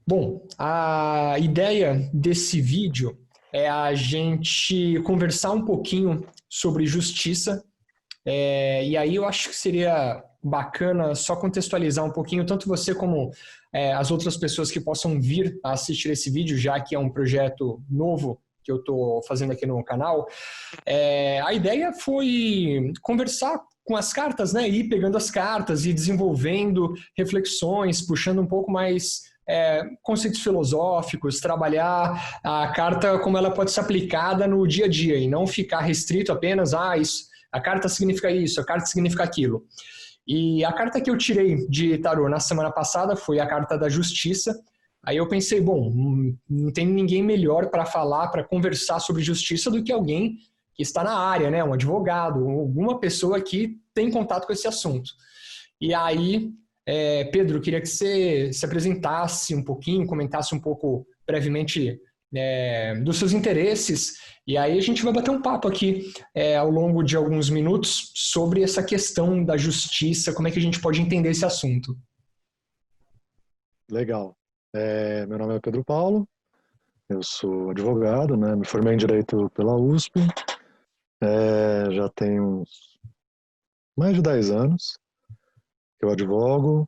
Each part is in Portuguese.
Bom, a ideia desse vídeo é a gente conversar um pouquinho sobre justiça. E aí eu acho que seria bacana só contextualizar um pouquinho, tanto você como as outras pessoas que possam vir a assistir esse vídeo, já que é um projeto novo que eu estou fazendo aqui no canal. A ideia foi conversar com as cartas, né? Ir pegando as cartas e desenvolvendo reflexões, puxando um pouco mais conceitos filosóficos, trabalhar a carta como ela pode ser aplicada no dia a dia e não ficar restrito apenas isso, a carta significa isso, a carta significa aquilo. E a carta que eu tirei de tarô na semana passada foi a carta da justiça. Aí eu pensei, bom, não tem ninguém melhor para falar, para conversar sobre justiça do que alguém que está na área, né? Um advogado, alguma pessoa que tem contato com esse assunto. E aí, Pedro, queria que você se apresentasse um pouquinho, comentasse um pouco brevemente dos seus interesses, e aí a gente vai bater um papo aqui ao longo de alguns minutos sobre essa questão da justiça, como é que a gente pode entender esse assunto. Legal. Meu nome é Pedro Paulo, eu sou advogado, né? Me formei em Direito pela USP, já tenho mais de 10 anos que eu advogo,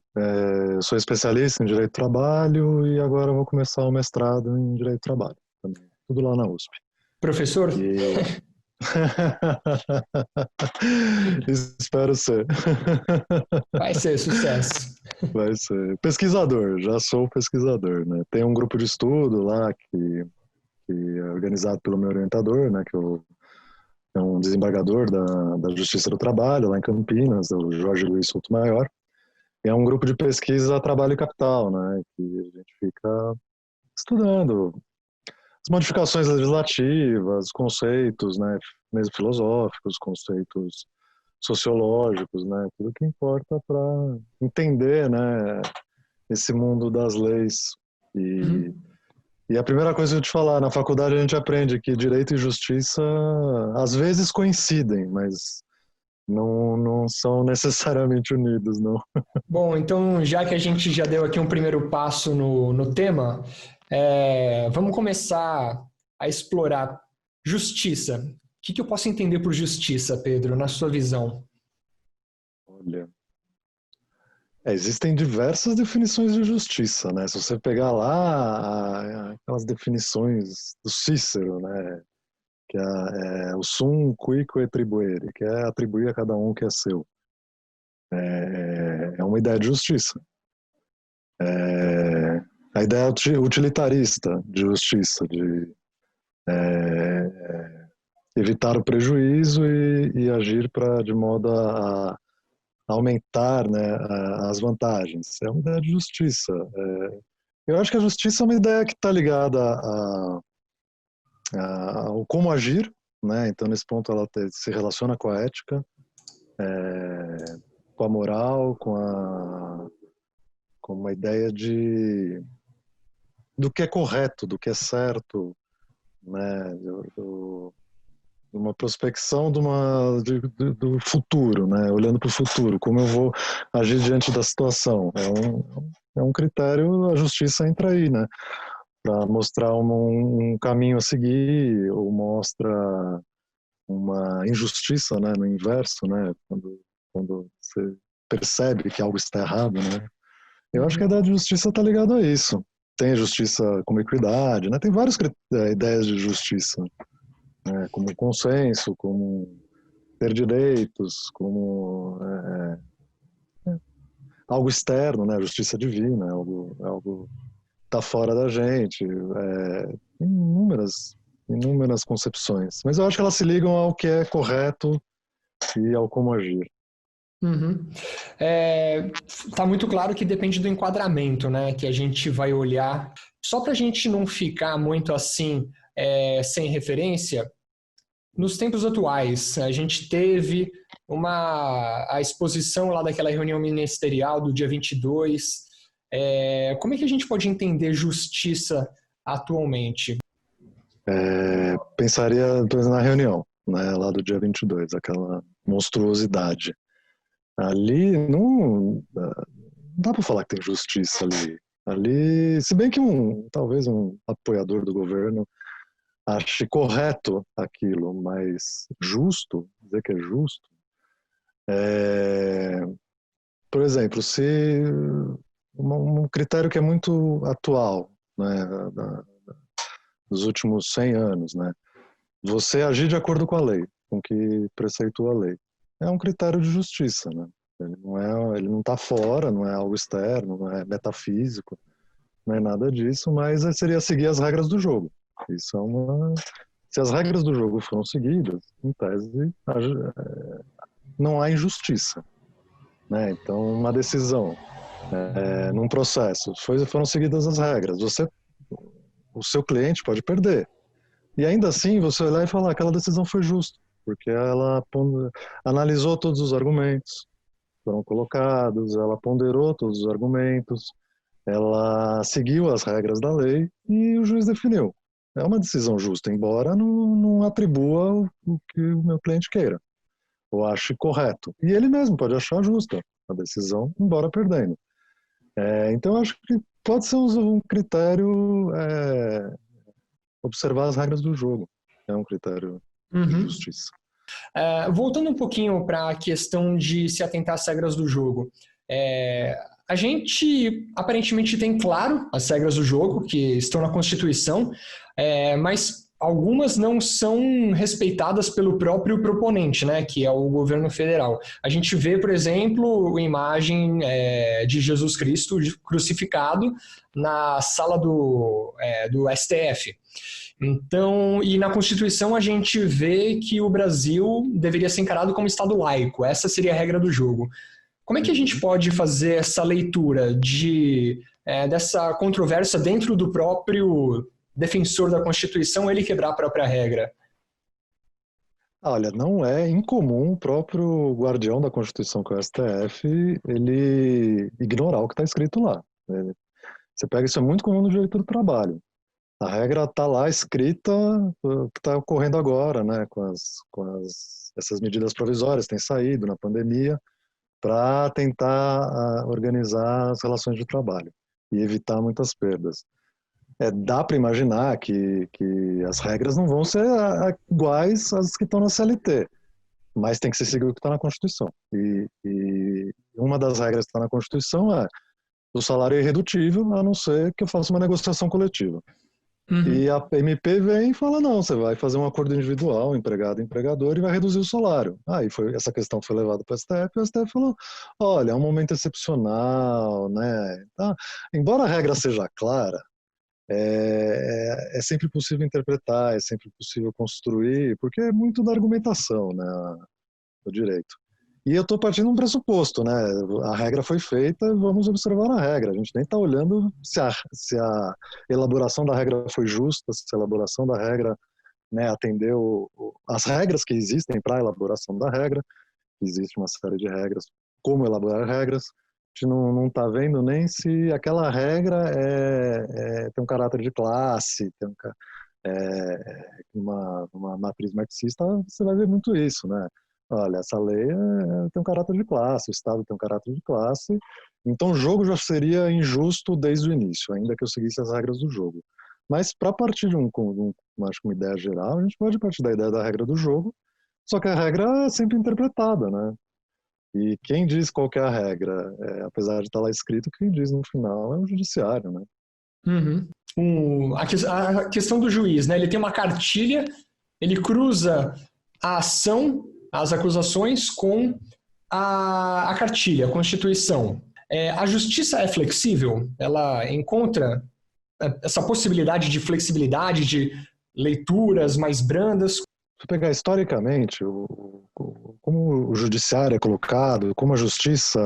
sou especialista em Direito do Trabalho e agora vou começar o mestrado em Direito do Trabalho, também, tudo lá na USP. Professor? E... Espero ser. Vai ser sucesso. Vai ser. Pesquisador, já sou pesquisador, né? Tem um grupo de estudo lá que é organizado pelo meu orientador, né? É um desembargador da Justiça do Trabalho, lá em Campinas, o Jorge Luiz Souto-Maior. E é um grupo de pesquisa Trabalho e Capital, né? Que a gente fica estudando as modificações legislativas, conceitos, né? Mesmo filosóficos, conceitos sociológicos, né? Tudo que importa para entender, né? Esse mundo das leis. E a primeira coisa que eu te falar, na faculdade a gente aprende que direito e justiça às vezes coincidem, mas não são necessariamente unidos, não. Bom, então já que a gente já deu aqui um primeiro passo no tema, vamos começar a explorar justiça. O que eu posso entender por justiça, Pedro, na sua visão? Olha, existem diversas definições de justiça, né? Se você pegar lá aquelas definições do Cícero, né? Que é o sum quique tribuere, que é atribuir a cada um o que é seu. É uma ideia de justiça. A ideia utilitarista de justiça, de evitar o prejuízo e agir de modo a aumentar, né, as vantagens. É uma ideia de justiça. Eu acho que a justiça é uma ideia que está ligada ao como agir, né? Então, nesse ponto, ela se relaciona com a ética, com a moral, com uma ideia do que é correto, do que é certo, né? Uma prospecção do futuro, né? Olhando para o futuro, como eu vou agir diante da situação. É um critério, a justiça entra aí, né? Para mostrar um caminho a seguir, ou mostra uma injustiça, né? No inverso, né? Quando você percebe que algo está errado, né? Eu acho que a ideia de justiça está ligada a isso. Tem a justiça como equidade, né? Tem várias ideias de justiça, né? Como consenso, como ter direitos, como algo externo, né? Justiça divina, algo está fora da gente. Tem inúmeras concepções. Mas eu acho que elas se ligam ao que é correto e ao como agir. Uhum. Tá muito claro que depende do enquadramento, né? Que a gente vai olhar. Só para a gente não ficar muito assim, sem referência, nos tempos atuais, a gente teve a exposição lá daquela reunião ministerial do dia 22. Como é que a gente pode entender justiça atualmente? Pensaria, por exemplo, na reunião, né, lá do dia 22, aquela monstruosidade. Ali não dá para falar que tem justiça ali. Ali, se bem que talvez um apoiador do governo ache correto aquilo, mas justo, dizer que é justo, é, por exemplo, se um critério que é muito atual, né, dos últimos 100 anos, né, você agir de acordo com a lei, com o que preceitua a lei, é um critério de justiça, né? Ele não está fora, não é algo externo, não é metafísico, não é nada disso, mas seria seguir as regras do jogo. Isso é uma. Se as regras do jogo foram seguidas, em tese, não há injustiça, né? Então, uma decisão, num processo, foram seguidas as regras. O seu cliente pode perder. E ainda assim, você olhar e falar, aquela decisão foi justa, porque ela analisou todos os argumentos que foram colocados, ela ponderou todos os argumentos, ela seguiu as regras da lei e o juiz definiu. É uma decisão justa, embora não atribua o que o meu cliente queira, ou ache correto. E ele mesmo pode achar justa a decisão, embora perdendo. Então, eu acho que pode ser um critério observar as regras do jogo. É um critério de justiça. Voltando um pouquinho para a questão de se atentar às regras do jogo. A gente aparentemente tem claro as regras do jogo que estão na Constituição, mas algumas não são respeitadas pelo próprio proponente, né, que é o governo federal. A gente vê, por exemplo, a imagem de Jesus Cristo crucificado na sala do STF. Então, e na Constituição a gente vê que o Brasil deveria ser encarado como Estado laico. Essa seria a regra do jogo. Como é que a gente pode fazer essa leitura dessa controvérsia dentro do próprio defensor da Constituição, ele quebrar a própria regra? Olha, não é incomum o próprio guardião da Constituição, que é o STF, ele ignorar o que está escrito lá. Você pega, isso é muito comum no direito do trabalho. A regra está lá escrita, o que está ocorrendo agora, né, essas medidas provisórias que têm saído na pandemia, para tentar organizar as relações de trabalho e evitar muitas perdas. Dá para imaginar que as regras não vão ser iguais às que estão na CLT, mas tem que ser seguido o que está na Constituição. E uma das regras que está na Constituição é o salário é irredutível, a não ser que eu faça uma negociação coletiva. E a MP vem e fala, não, você vai fazer um acordo individual, empregado-empregador, e vai reduzir o salário. Aí essa questão foi levada para o STF, e o STF falou, olha, é um momento excepcional, né? Tá? Embora a regra seja clara, é sempre possível interpretar, é sempre possível construir, porque é muito da argumentação, né, do direito. E eu estou partindo de um pressuposto, né? A regra foi feita, vamos observar a regra. A gente nem está olhando se a elaboração da regra foi justa, se a elaboração da regra, né, atendeu as regras que existem para a elaboração da regra. Existe uma série de regras, como elaborar regras. A gente não está vendo nem se aquela regra tem um caráter de classe, tem uma matriz marxista, você vai ver muito isso, né? Olha, essa lei tem um caráter de classe, o Estado tem um caráter de classe, então o jogo já seria injusto desde o início, ainda que eu seguisse as regras do jogo. Mas para partir de acho que uma ideia geral, a gente pode partir da ideia da regra do jogo, só que a regra é sempre interpretada, né? E quem diz qual que é a regra, apesar de estar lá escrito, quem diz no final é o judiciário, né? A questão do juiz, né? Ele tem uma cartilha, ele cruza a ação, as acusações com a cartilha, a Constituição. A justiça é flexível? Ela encontra essa possibilidade de flexibilidade, de leituras mais brandas? Se pegar historicamente como o judiciário é colocado, como a justiça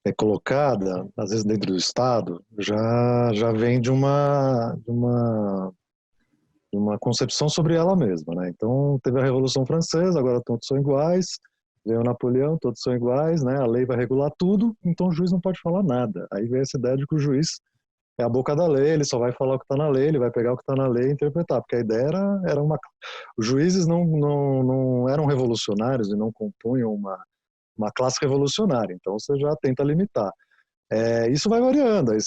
é colocada, às vezes dentro do Estado, já vem de uma concepção sobre ela mesma, né? Então, teve a Revolução Francesa, agora todos são iguais, veio o Napoleão, todos são iguais, né? A lei vai regular tudo, então o juiz não pode falar nada. Aí vem essa ideia de que o juiz é a boca da lei, ele só vai falar o que está na lei, ele vai pegar o que está na lei e interpretar, porque a ideia era uma... Os juízes não eram revolucionários e não compunham uma classe revolucionária, então você já tenta limitar. Isso vai variando. Aí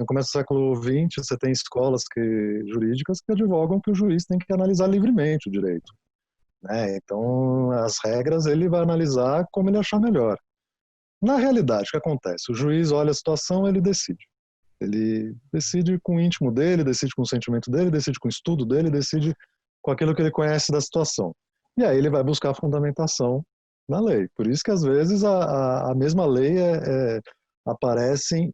começa o século XX, você tem escolas jurídicas que advogam que o juiz tem que analisar livremente o direito, né? Então, as regras ele vai analisar como ele achar melhor. Na realidade, o que acontece? O juiz olha a situação, ele decide. Ele decide com o íntimo dele, decide com o sentimento dele, decide com o estudo dele, decide com aquilo que ele conhece da situação. E aí ele vai buscar a fundamentação na lei. Por isso que, às vezes, a mesma lei aparece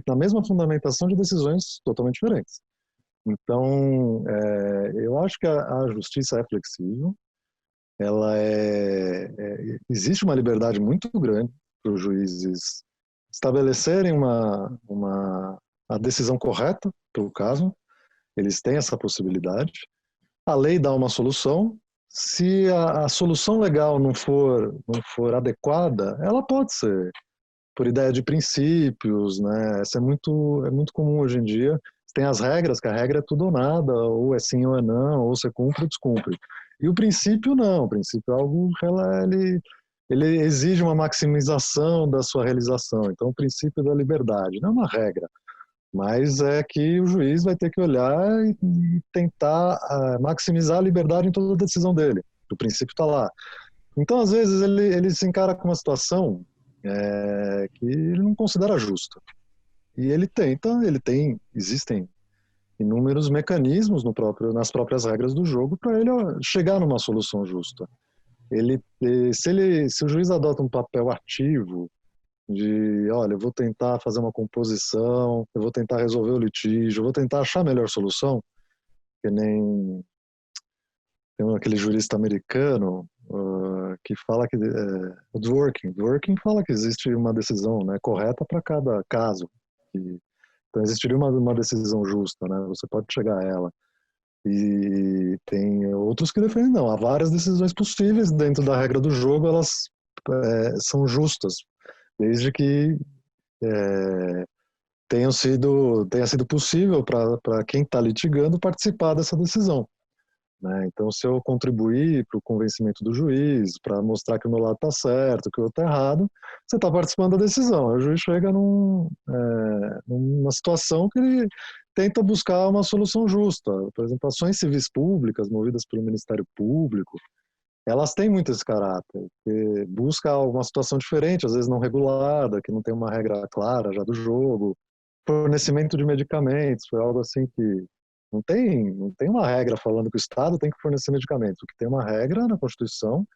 na mesma fundamentação de decisões totalmente diferentes. Então, eu acho que a justiça é flexível, existe uma liberdade muito grande para os juízes estabelecerem a decisão correta para o caso, eles têm essa possibilidade. A lei dá uma solução, se a solução legal não for adequada, ela pode ser por ideia de princípios, né? Isso é muito comum hoje em dia. Tem as regras, que a regra é tudo ou nada, ou é sim ou é não, ou você cumpre ou descumpre. E o princípio não, o princípio é algo que ele exige uma maximização da sua realização. Então, o princípio da liberdade não é uma regra, mas é que o juiz vai ter que olhar e tentar maximizar a liberdade em toda a decisão dele. O princípio está lá. Então, às vezes, ele se encara com uma situação que ele não considera justa. E existem inúmeros mecanismos nas próprias regras do jogo para ele chegar numa solução justa. Se o juiz adota um papel ativo de, olha, eu vou tentar fazer uma composição, eu vou tentar resolver o litígio, eu vou tentar achar a melhor solução, que nem tem aquele jurista americano que fala que o Dworkin fala que existe uma decisão, né, correta para cada caso. Então existiria uma decisão justa, né? Você pode chegar a ela. E tem outros que defendem não. Há várias decisões possíveis dentro da regra do jogo, elas são justas, desde que tenha sido possível para quem está litigando participar dessa decisão, né? Então, se eu contribuir para o convencimento do juiz, para mostrar que o meu lado está certo, que o outro está errado, você está participando da decisão. Aí o juiz chega numa situação que ele tenta buscar uma solução justa. Por exemplo, ações civis públicas movidas pelo Ministério Público, elas têm muito esse caráter, que busca uma situação diferente, às vezes não regulada, que não tem uma regra clara já do jogo. Fornecimento de medicamentos foi algo assim que não tem uma regra falando que o Estado tem que fornecer medicamentos. O que tem uma regra na Constituição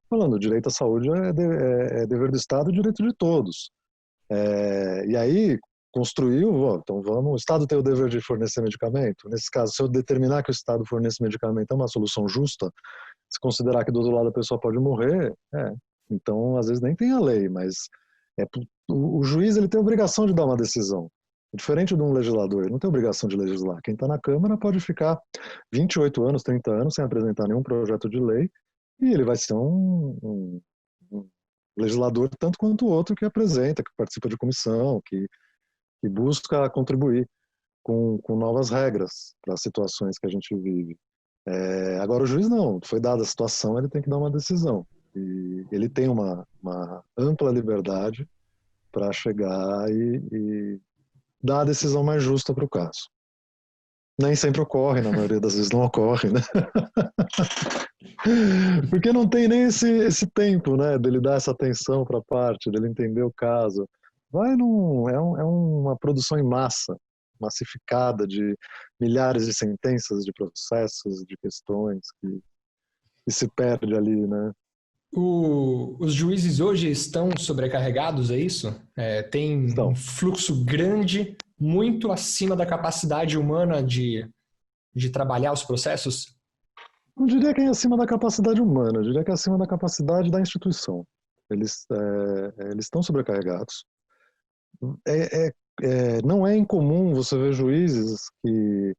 falando o direito à saúde é dever do Estado e direito de todos. E aí construiu, então o Estado tem o dever de fornecer medicamento. Nesse caso, se eu determinar que o Estado fornece medicamento é uma solução justa, se considerar que do outro lado a pessoa pode morrer, então às vezes nem tem a lei, mas o juiz ele tem a obrigação de dar uma decisão. Diferente de um legislador, ele não tem obrigação de legislar. Quem está na Câmara pode ficar 28 anos, 30 anos sem apresentar nenhum projeto de lei e ele vai ser um legislador tanto quanto o outro que apresenta, que participa de comissão, que busca contribuir com novas regras para as situações que a gente vive. Agora o juiz não, foi dada a situação, ele tem que dar uma decisão. E ele tem uma ampla liberdade para chegar e dar a decisão mais justa para o caso. Nem sempre ocorre, na maioria das vezes não ocorre, né? Porque não tem nem esse tempo, né, dele dar essa atenção para a parte, dele entender o caso. É uma produção em massa, massificada de milhares de sentenças, de processos, de questões que se perde ali, né? Os juízes hoje estão sobrecarregados, é isso? Tem um fluxo grande, muito acima da capacidade humana de trabalhar os processos? Não diria que é acima da capacidade humana, eu diria que é acima da capacidade da instituição. Eles estão sobrecarregados. Não é incomum você ver juízes que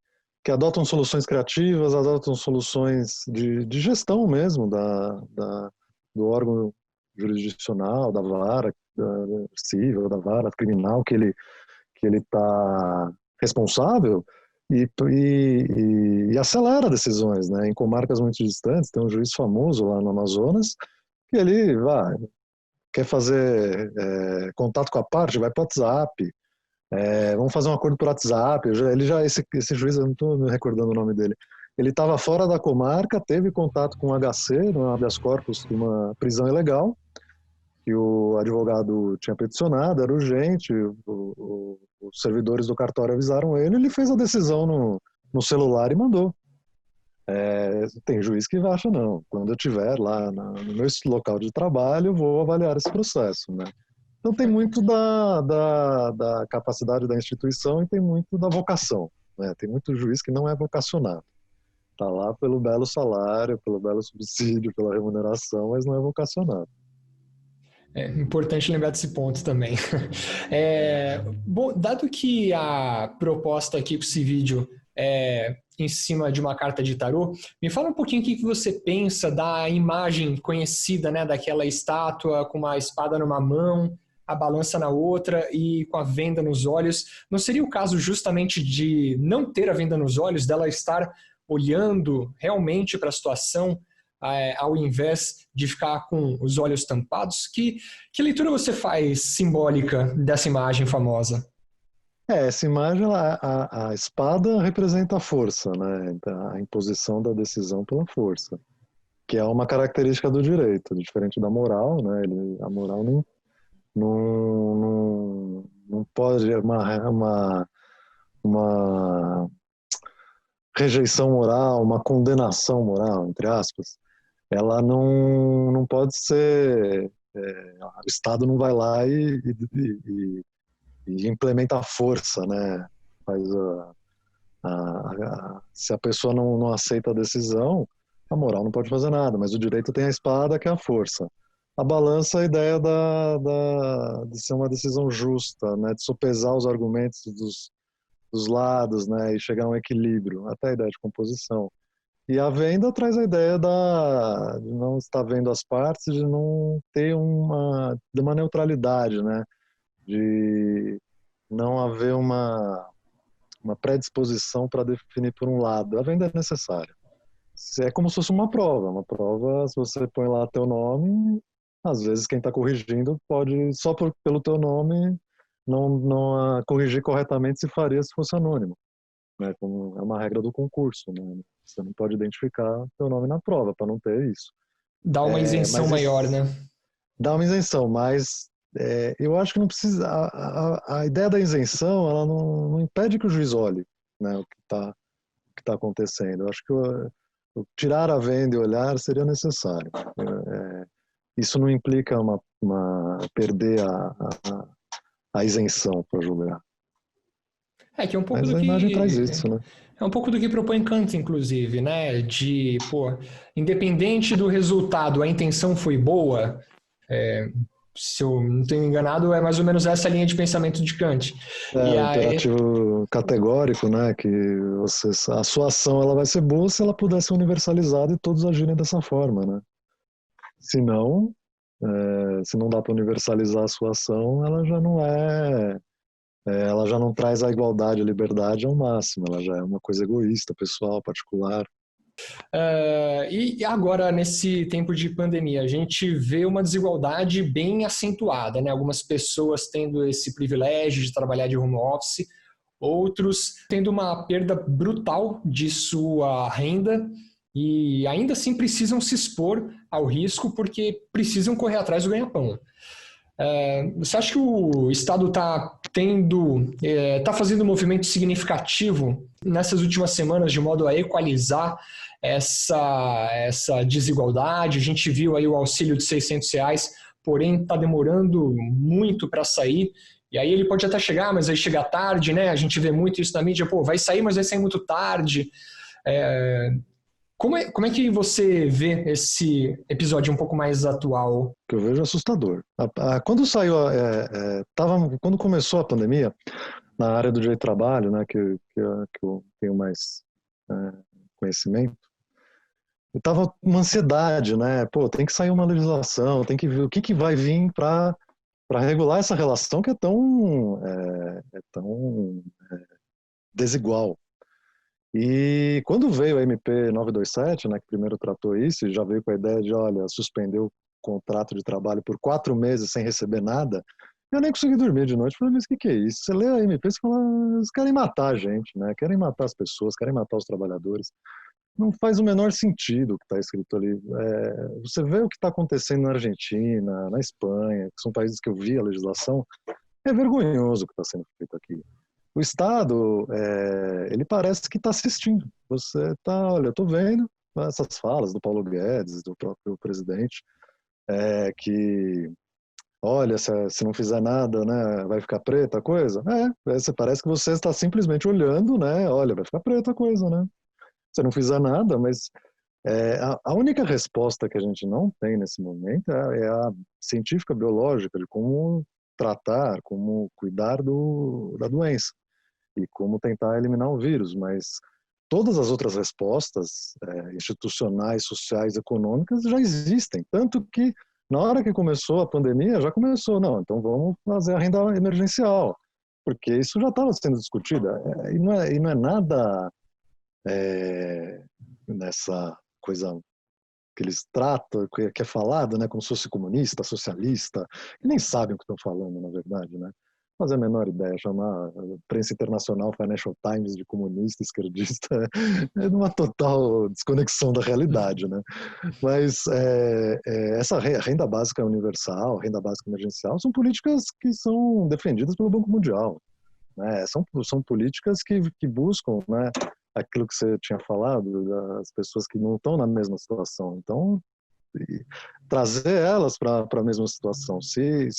adotam soluções criativas, adotam soluções de gestão mesmo do órgão jurisdicional, da vara civil, da vara criminal que ele está responsável e acelera decisões, né? Em comarcas muito distantes, tem um juiz famoso lá no Amazonas que ele quer fazer contato com a parte, vai para o WhatsApp. Vamos fazer um acordo por WhatsApp. Esse juiz, eu não estou me recordando o nome dele, ele estava fora da comarca, teve contato com o HC, no habeas corpus, de uma prisão ilegal, que o advogado tinha peticionado, era urgente, os servidores do cartório avisaram ele fez a decisão no celular e mandou. Tem juiz que acha, não, quando eu estiver lá no meu local de trabalho, eu vou avaliar esse processo, né? Então tem muito da capacidade da instituição e tem muito da vocação, né? Tem muito juiz que não é vocacionado. Está lá pelo belo salário, pelo belo subsídio, pela remuneração, mas não é vocacionado. É importante lembrar desse ponto também. Bom, dado que a proposta aqui com esse vídeo é em cima de uma carta de tarô, me fala um pouquinho o que você pensa da imagem conhecida, né, daquela estátua com uma espada numa mão, a balança na outra e com a venda nos olhos. Não seria o caso justamente de não ter a venda nos olhos, dela estar olhando realmente para a situação, ao invés de ficar com os olhos tampados? Que leitura você faz simbólica dessa imagem famosa? Essa imagem, a espada representa a força, né? Então, a imposição da decisão pela força, que é uma característica do direito, diferente da moral, né? A moral não pode uma rejeição moral, uma condenação moral, entre aspas, ela não pode ser. O Estado não vai lá e implementa a força, né? Faz se a pessoa não aceita a decisão, a moral não pode fazer nada, mas o direito tem a espada, que é a força. A balança é a ideia de ser uma decisão justa, né? De sopesar os argumentos dos lados, né? E chegar a um equilíbrio, até a ideia de composição. E a venda traz a ideia de não estar vendo as partes, de não ter de uma neutralidade, né? De não haver uma predisposição para definir por um lado. A venda é necessária. É como se fosse uma prova. Uma prova, se você põe lá teu nome, às vezes quem está corrigindo pode, só pelo teu nome, não corrigir corretamente se faria se fosse anônimo. Né? Como é uma regra do concurso. Né? Você não pode identificar teu nome na prova, para não ter isso. Dá uma isenção maior, né? Dá uma isenção, mas eu acho que não precisa. A ideia da isenção, ela não impede que o juiz olhe, né, o que está acontecendo. Eu acho que tirar a venda e olhar seria necessário. Isso não implica perder a isenção para julgar. Que é um pouco Mas do a que imagem traz isso, né? é um pouco do que propõe Kant, inclusive, né? De, independente do resultado, a intenção foi boa. Se eu não tenho enganado, é mais ou menos essa linha de pensamento de Kant. O imperativo categórico, né? Que a sua ação ela vai ser boa se ela puder ser universalizada e todos agirem dessa forma, né? Se não, se não dá para universalizar a sua ação, ela já não traz a igualdade, a liberdade ao máximo, ela já é uma coisa egoísta, pessoal, particular. E agora, nesse tempo de pandemia, a gente vê uma desigualdade bem acentuada, né? Algumas pessoas tendo esse privilégio de trabalhar de home office, outros tendo uma perda brutal de sua renda e ainda assim precisam se expor ao risco porque precisam correr atrás do ganha-pão. Você acha que o Estado está fazendo um movimento significativo nessas últimas semanas de modo a equalizar essa desigualdade? A gente viu aí o auxílio de R$ 600, porém está demorando muito para sair. E aí ele pode até chegar, mas aí chega tarde, né? A gente vê muito isso na mídia, vai sair, mas vai sair muito tarde. Como é que você vê esse episódio um pouu mais atual? Que eu vejo assustador. Quando saiu, quando começou a pandemia, na área do direito do trabalho, né, que eu tenho mais conhecimento, estava uma ansiedade, né? Tem que sair uma legislação, tem que ver o que vai vir para regular essa relação que é tão desigual. E quando veio a MP 927, né, que primeiro tratou isso, e já veio com a ideia de, olha, suspender o contrato de trabalho por 4 meses sem receber nada, eu nem consegui dormir de noite. Falei, mas o que é isso? Você lê a MP e fala, eles querem matar a gente, né? Querem matar as pessoas, querem matar os trabalhadores. Não faz o menor sentido o que está escrito ali. Você vê o que está acontecendo na Argentina, na Espanha, que são países que eu vi a legislação, é vergonhoso o que está sendo feito aqui. O Estado, ele parece que está assistindo. Você está, olha, eu estou vendo essas falas do Paulo Guedes, do próprio presidente, que, olha, se não fizer nada, né, vai ficar preta a coisa. Você parece que você está simplesmente olhando, né, olha, vai ficar preta a coisa, né. Você não fizer nada, mas a única resposta que a gente não tem nesse momento é a científica biológica de como tratar, como cuidar da doença e como tentar eliminar o vírus, mas todas as outras respostas institucionais, sociais, econômicas já existem, tanto que na hora que começou a pandemia já começou, não, então vamos fazer a renda emergencial, porque isso já estava sendo discutido e não é nada nessa coisa que eles tratam, que é falado, né, como se fosse comunista, socialista, e nem sabem o que estão falando, na verdade, né? Mas é a menor ideia, chamar a prensa internacional, Financial Times, de comunista, esquerdista, é uma total desconexão da realidade, né? Mas essa renda básica universal, renda básica emergencial, são políticas que são defendidas pelo Banco Mundial, né? São políticas que buscam, né, aquilo que você tinha falado, das pessoas que não estão na mesma situação. Então, trazer elas para a mesma situação. Se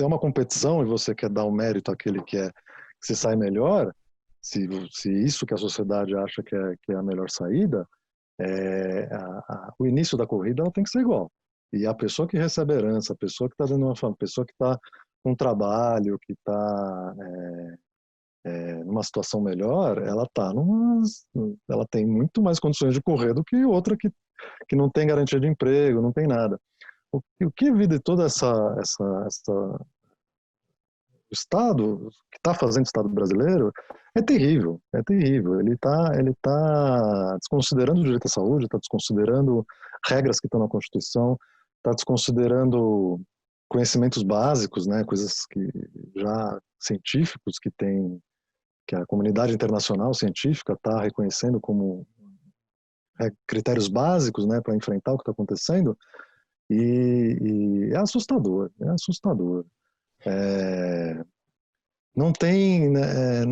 é uma competição e você quer dar o mérito àquele que se sai melhor, se isso que a sociedade acha que é a melhor saída, o início da corrida ela tem que ser igual. E a pessoa que recebe a herança, a pessoa que está dando uma família, a pessoa que está com um trabalho, que está numa situação melhor, ela tem muito mais condições de correr do que outra que não tem garantia de emprego, não tem nada. O que vive toda o Estado, que está fazendo o Estado brasileiro, é terrível, é terrível. Ele tá desconsiderando o direito à saúde, está desconsiderando regras que estão na Constituição, está desconsiderando conhecimentos básicos, né, coisas que já científicos que a comunidade internacional científica está reconhecendo como critérios básicos, né, para enfrentar o que está acontecendo, e é assustador, é assustador. Não tem, né,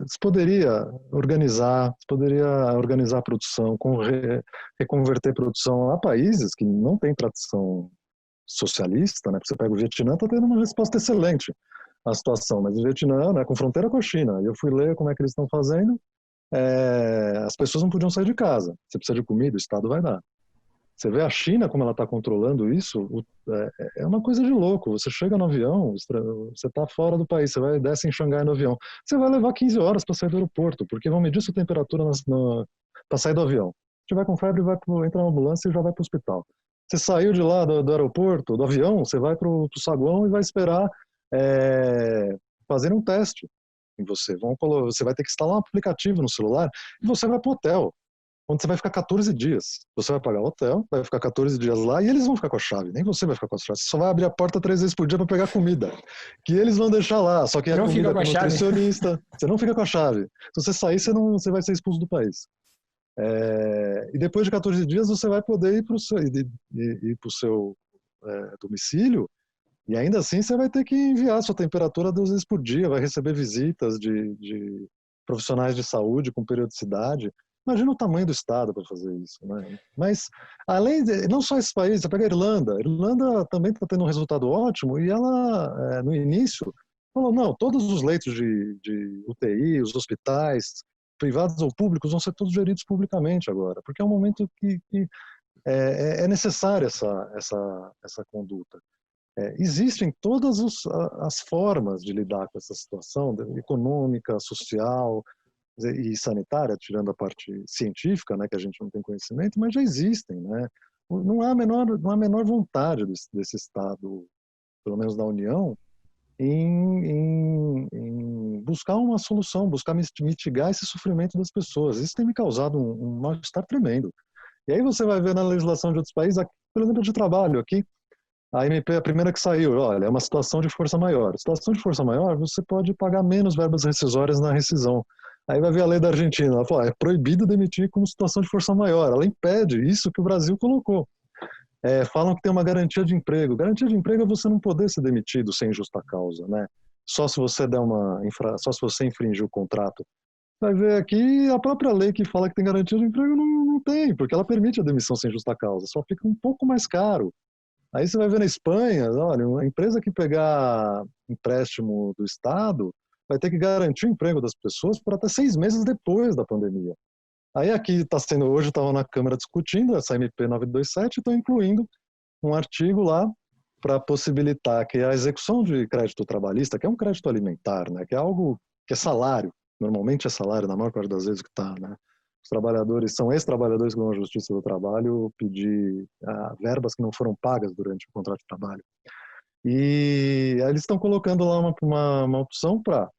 se poderia organizar a produção, reconverter produção a países que não têm tradição socialista, né? Você pega o Vietnã, está tendo uma resposta excelente à situação, mas o Vietnã, né, com fronteira com a China, e eu fui ler como é que eles estão fazendo, as pessoas não podiam sair de casa. Você precisa de comida, o Estado vai dar. Você vê a China, como ela está controlando isso, é uma coisa de louco. Você chega no avião, você está fora do país, você desce em Xangai no avião. Você vai levar 15 horas para sair do aeroporto, porque vão medir sua temperatura para sair do avião. Se tiver com febre, entra na ambulância e já vai para o hospital. Você saiu de lá do aeroporto, do avião, você vai para o saguão e vai esperar fazer um teste em você. Você vai ter que instalar um aplicativo no celular e você vai para o hotel, onde você vai ficar 14 dias. Você vai pagar o hotel, vai ficar 14 dias lá e eles vão ficar com a chave. Nem você vai ficar com a chave. Você só vai abrir a porta 3 vezes por dia para pegar comida, que eles vão deixar lá. Só que a comida com nutricionista. Você não fica com a chave. Se você sair, você vai ser expulso do país. E depois de 14 dias, você vai poder ir para o seu domicílio. E ainda assim, você vai ter que enviar sua temperatura 2 vezes por dia. Vai receber visitas de profissionais de saúde com periodicidade. Imagina o tamanho do Estado para fazer isso, né? Mas, não só esse país, você pega a Irlanda. A Irlanda também está tendo um resultado ótimo e ela, no início, falou, não, todos os leitos de UTI, os hospitais, privados ou públicos, vão ser todos geridos publicamente agora, porque é um momento que é necessária essa conduta. Existem todas as formas de lidar com essa situação, econômica, social, e sanitária, tirando a parte científica, né, que a gente não tem conhecimento, mas já existem, né? Não há a menor vontade desse Estado, pelo menos da União, em buscar uma solução, buscar mitigar esse sofrimento das pessoas. Isso tem me causado um mal-estar tremendo. E aí você vai ver na legislação de outros países, aqui, por exemplo, de trabalho, aqui, a MP é a primeira que saiu, olha, é uma situação de força maior. Situação de força maior, você pode pagar menos verbas rescisórias na rescisão. Aí vai ver a lei da Argentina, ela fala, é proibido demitir como situação de força maior. Ela impede isso que o Brasil colocou. Falam que tem uma garantia de emprego. Garantia de emprego é você não poder ser demitido sem justa causa, né? Só se você só se você infringir o contrato. Vai ver aqui a própria lei que fala que tem garantia de emprego não tem, porque ela permite a demissão sem justa causa, só fica um pouco mais caro. Aí você vai ver na Espanha, olha, uma empresa que pegar empréstimo do Estado vai ter que garantir o emprego das pessoas por até 6 meses depois da pandemia. Aí aqui hoje estava na Câmara discutindo essa MP 927 e estão incluindo um artigo lá para possibilitar que a execução de crédito trabalhista, que é um crédito alimentar, né, que é algo que é salário, normalmente é salário na maior parte das vezes que está, né? Os trabalhadores são ex-trabalhadores que vão à Justiça do Trabalho pedir verbas que não foram pagas durante o contrato de trabalho. E aí eles estão colocando lá uma opção para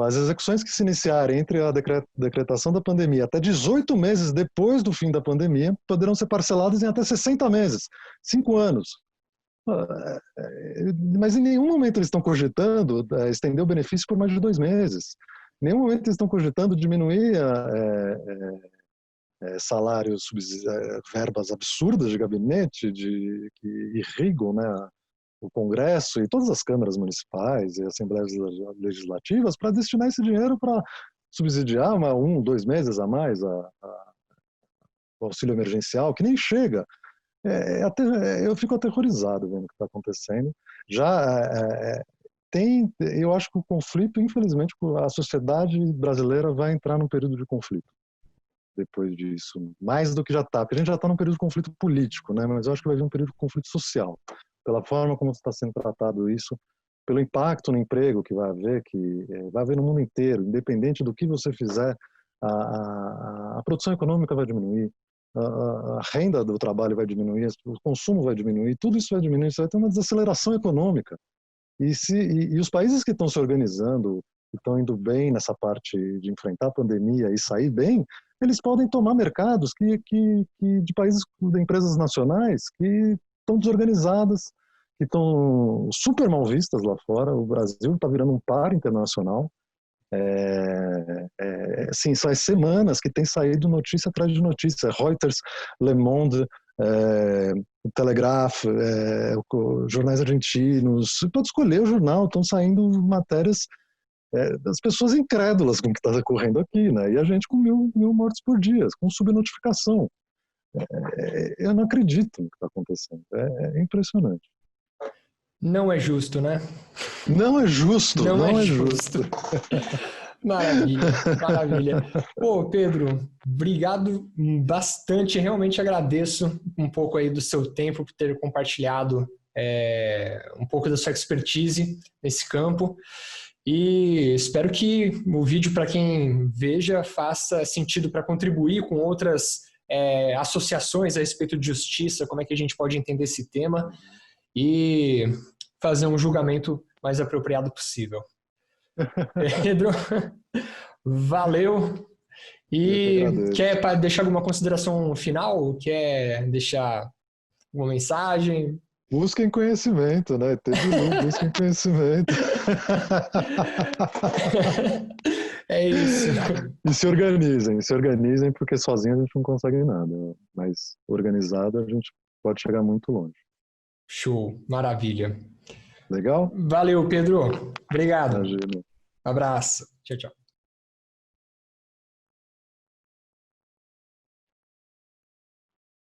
as execuções que se iniciarem entre a decretação da pandemia até 18 meses depois do fim da pandemia poderão ser parceladas em até 60 meses, 5 anos. Mas em nenhum momento eles estão cogitando estender o benefício por mais de 2 meses. Em nenhum momento eles estão cogitando diminuir salários, verbas absurdas de gabinete que irrigam, né, o Congresso e todas as câmaras municipais e assembleias legislativas para destinar esse dinheiro para subsidiar 1, 2 meses a mais o auxílio emergencial, que nem chega. Eu fico aterrorizado vendo o que está acontecendo. Eu acho que o conflito, infelizmente, a sociedade brasileira vai entrar num período de conflito depois disso, mais do que já está, porque a gente já está num período de conflito político, né? Mas eu acho que vai vir um período de conflito social, pela forma como está sendo tratado isso, pelo impacto no emprego que vai haver no mundo inteiro, independente do que você fizer, a produção econômica vai diminuir, a renda do trabalho vai diminuir, o consumo vai diminuir, tudo isso vai diminuir, isso vai ter uma desaceleração econômica. E os países que estão se organizando, que estão indo bem nessa parte de enfrentar a pandemia e sair bem, eles podem tomar mercados de países, de empresas nacionais que estão desorganizadas, que estão super mal vistas lá fora. O Brasil está virando um par internacional. Sim, são as semanas que tem saído notícia atrás de notícia. Reuters, Le Monde, o Telegraph, jornais argentinos. Você pode escolher o jornal, estão saindo matérias das pessoas incrédulas com o que está ocorrendo aqui, né? E a gente com mil mortes por dia, com subnotificação. Eu não acredito no que está acontecendo. É impressionante. Não é justo, né? Não é justo, não é justo. Maravilha, maravilha. Pô, Pedro, obrigado bastante. Realmente agradeço um pouco aí do seu tempo por ter compartilhado um pouco da sua expertise nesse campo. E espero que o vídeo, para quem veja, faça sentido para contribuir com outras associações a respeito de justiça, como é que a gente pode entender esse tema e fazer um julgamento mais apropriado possível. Pedro, valeu. E quer deixar alguma consideração final? Quer deixar uma mensagem? Busquem conhecimento, né? Busquem conhecimento. É isso. E se organizem, porque sozinho a gente não consegue nada. Mas organizado a gente pode chegar muito longe. Show, maravilha. Legal? Valeu, Pedro. Obrigado. Imagina. Abraço. Tchau, tchau.